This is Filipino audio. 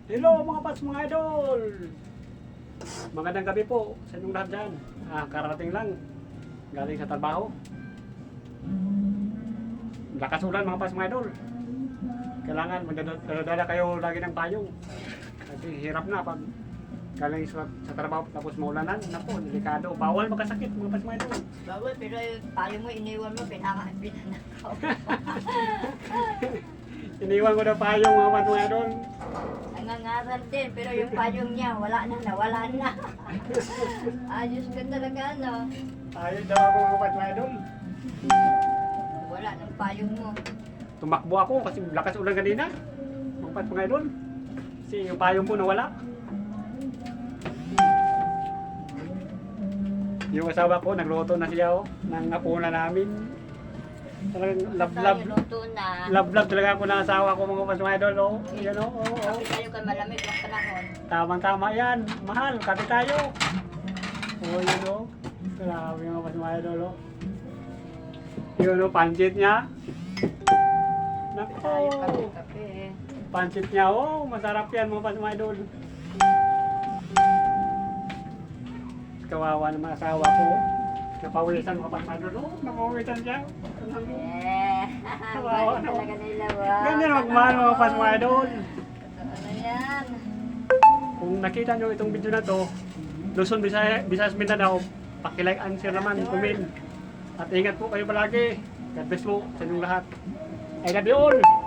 Hello mga pas mga idol! Magandang gabi po sa inyong lahat dyan. Kararating lang. Galing sa trabaho. Lakas ulan mga pas mga idol. Kailangan magdadala kayo lagi ng payong. Kasi hirap na pag galing sa trabaho tapos maulanan. Naku, delikado. Bawal magkasakit mga pas mga idol. Bawal, pero yung tayo mo, iniwan mo, pinanakaw. Iniwan ko na payong mga pas mga idol. Nangangaral din, pero yung payong niya, wala na, nawala na. Ayos ka talaga, no? Ayos daw ako mga pas mga idol. Wala ng payong mo. Tumakbo ako kasi lakas ulan kanina. Mga pas mga idol. Kasi yung payong ko nawala. Yung asawa ko, nagluto na siya ng napuna namin. Talagang love-love. Tayo luto na. Love-love talaga ako ng asawa ko mga pas mga idol. Yan o. Kapit tayo kay malamig ang panahon. Tamang-tama yan. Mahal, kape tayo. Yan o. Grabe mga pas mga idol. Yun o, pancit niya. Tayo Nako. kape-kape. Pancit niya, masarap yan mga pas mga idol. Kawawa ng mga asawa ko. Napawisan mga pas mga idol. Napawisan siya. Balik talaga nila, wow. Ganyan magmahal mga pas mga idol. Ano yan? Kung nakita nyo itong video na to, Luzon, Visayas, Mindanao, pakilike and share naman, comment. At ingat po kayo palagi. God bless po sa inyong lahat. I love you all!